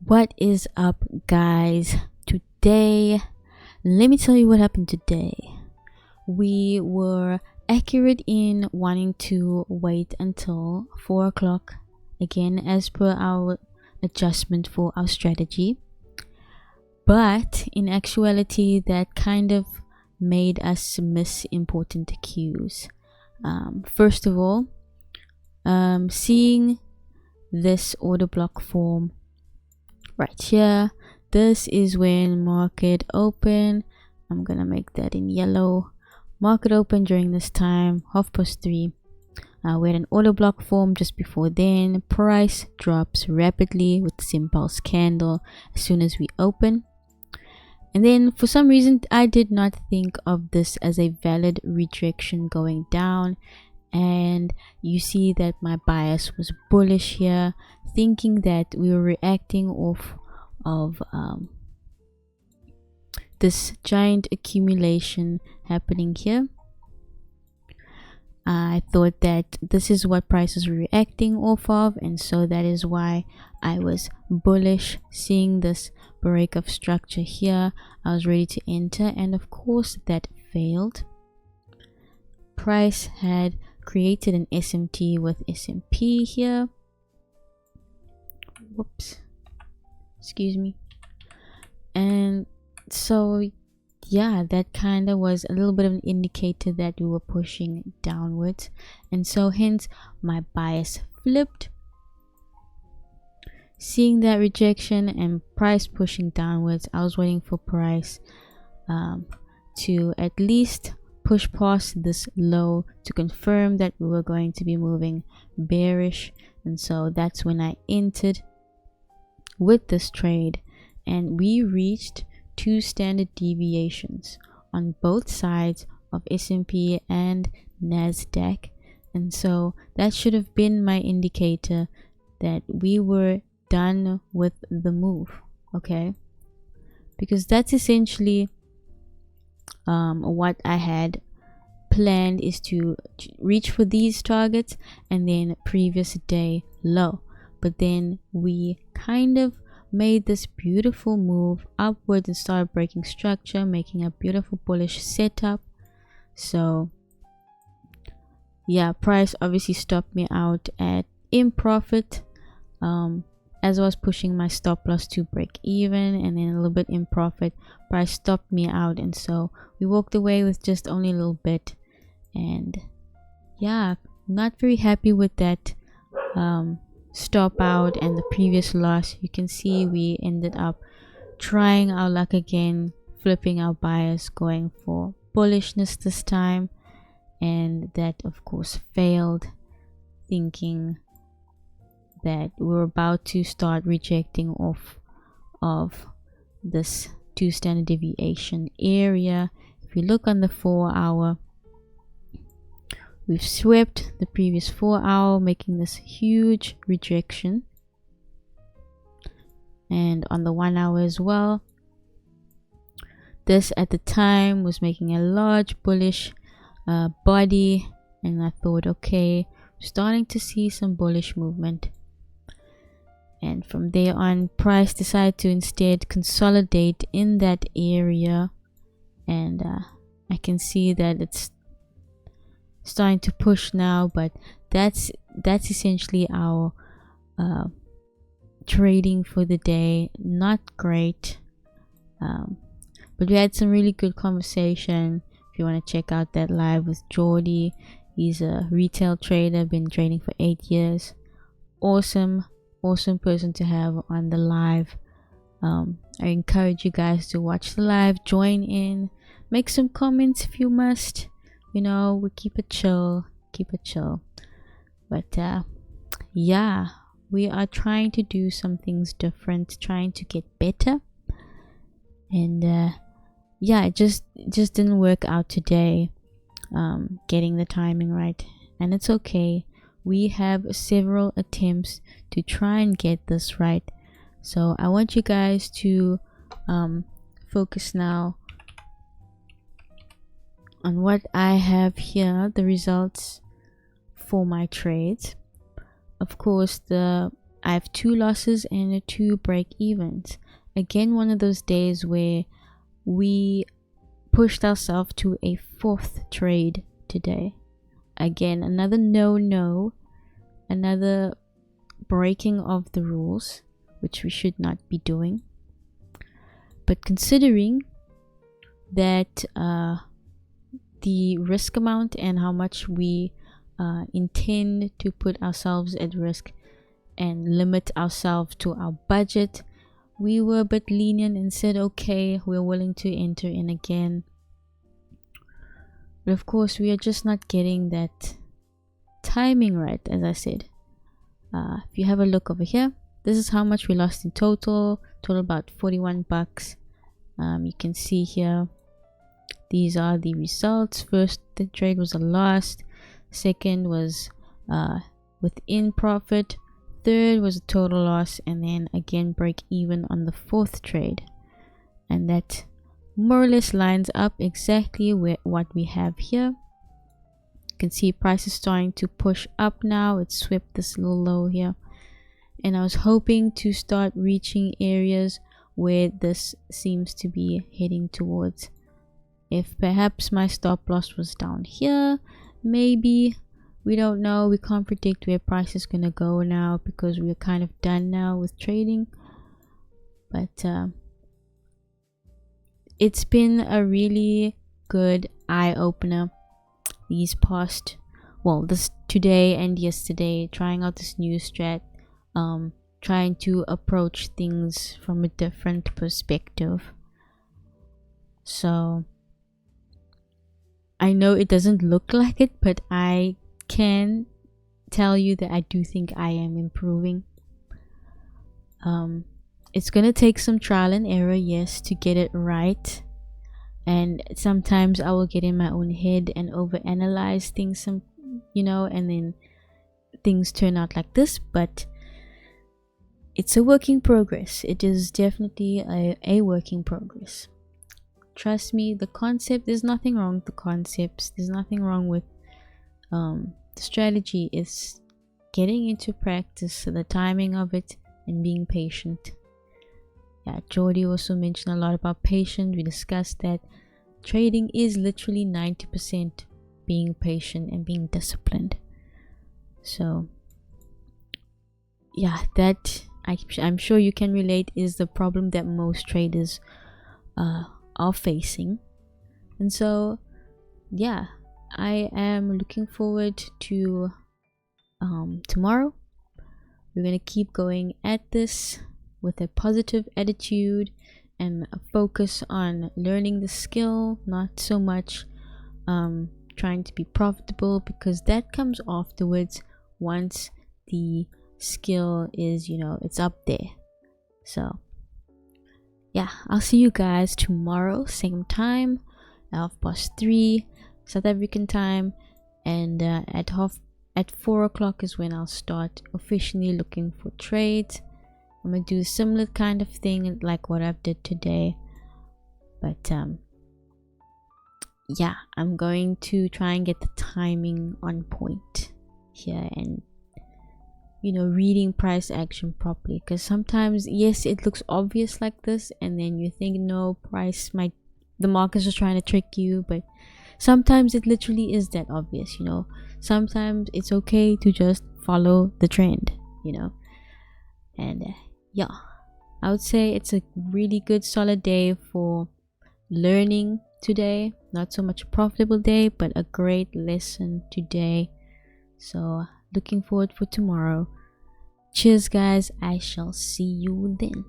What is up, guys? Today, let me tell you what happened today. We were accurate in wanting to wait until 4 o'clock, again as per our adjustment for our strategy, but in actuality that kind of made us miss important cues. First of all, seeing this order block form right here, this is when market open. I'm gonna make that in yellow. Market open during this time, 3:30. We had an order block form just before then. Price drops rapidly with this impulse candle as soon as we open. And then for some reason I did not think of this as a valid rejection going down, and you see that my bias was bullish here, thinking that we were reacting off of this giant accumulation happening here. I thought that this is what prices were reacting off of, and so that is why I was bullish. Seeing this break of structure here, I was ready to enter, and of course that failed. Price had created an SMT with SMP here. Whoops, excuse me. And so yeah, that kind of was a little bit of an indicator that we were pushing downwards, and so hence my bias flipped. Seeing that rejection and price pushing downwards, I was waiting for price to at least push past this low to confirm that we were going to be moving bearish, and so that's when I entered with this trade, and we reached 2 standard deviations on both sides of S&P and Nasdaq, and so that should have been my indicator that we were done with the move, okay? Because that's essentially what I had planned, is to reach for these targets and then previous day low, but then we kind of made this beautiful move upwards and started breaking structure, making a beautiful bullish setup. So yeah, price obviously stopped me out in profit as I was pushing my stop loss to break even, and then a little bit in profit. Price stopped me out, and so we walked away with just only a little bit. And yeah, not very happy with that stop out and the previous loss. You can see we ended up trying our luck again, flipping our bias, going for bullishness this time, and that of course failed, thinking that we're about to start rejecting off of this 2 standard deviation area. If you look on the 4-hour, we've swept the previous 4-hour, making this huge rejection, and on the 1-hour as well, this at the time was making a large bullish body, and I thought, okay, we're starting to see some bullish movement. And from there on, price decided to instead consolidate in that area, and I can see that it's starting to push now, but that's essentially our trading for the day. Not great, but we had some really good conversation. If you want to check out that live with Jordy, he's a retail trader, been trading for 8 years. Awesome person to have on the live. I encourage you guys to watch the live, join in, make some comments if you must. You know, we keep it chill. But yeah, we are trying to do some things different, trying to get better, and yeah, it just didn't work out today, getting the timing right, and it's okay. We have several attempts to try and get this right, so I want you guys to focus now on what I have here, the results for my trades. Of course, the I have 2 losses and 2 break evens. Again, one of those days where we pushed ourselves to a 4th trade today. Again, another no, another breaking of the rules, which we should not be doing. But considering that the risk amount and how much we intend to put ourselves at risk and limit ourselves to our budget, we were a bit lenient and said, okay, we're willing to enter in again. But of course, we are just not getting that timing right, as I said. If you have a look over here, this is how much we lost in total about 41 bucks. You can see here, these are the results. First, the trade was a loss. Second was within profit. Third was a total loss, and then again break even on the 4th trade. And that more or less lines up exactly with what we have here. You can see price is starting to push up now. It swept this little low here, and I was hoping to start reaching areas where this seems to be heading towards. If perhaps my stop loss was down here, maybe, we don't know. We can't predict where price is gonna go now because we're kind of done now with trading. But it's been a really good eye-opener these past, well, this today and yesterday, trying out this new strat, trying to approach things from a different perspective. So I know it doesn't look like it, but I can tell you that I do think I am improving. It's gonna take some trial and error, yes, to get it right, and sometimes I will get in my own head and overanalyze things, and then things turn out like this. But it's a work in progress. It is definitely a work in progress. Trust me, the concept, there's nothing wrong with the concepts, there's nothing wrong with the strategy. Is getting into practice, the timing of it, and being patient. Yeah, Jordy also mentioned a lot about patience. We discussed that trading is literally 90% being patient and being disciplined. So yeah, that I'm sure you can relate is the problem that most traders are facing. And so yeah, I am looking forward to tomorrow. We're gonna keep going at this with a positive attitude and a focus on learning the skill, not so much trying to be profitable, because that comes afterwards once the skill is, it's up there. So yeah, I'll see you guys tomorrow, same time, 3:30 South African time, and at 4 o'clock is when I'll start officially looking for trades. I'm gonna do a similar kind of thing like what I've did today, but yeah, I'm going to try and get the timing on point here, and reading price action properly, because sometimes, yes, it looks obvious like this, and then you think, no, the market's just trying to trick you. But sometimes it literally is that obvious. Sometimes it's okay to just follow the trend, and yeah, I would say it's a really good solid day for learning today. Not so much a profitable day, but a great lesson today. So looking forward for tomorrow. Cheers guys, I shall see you then.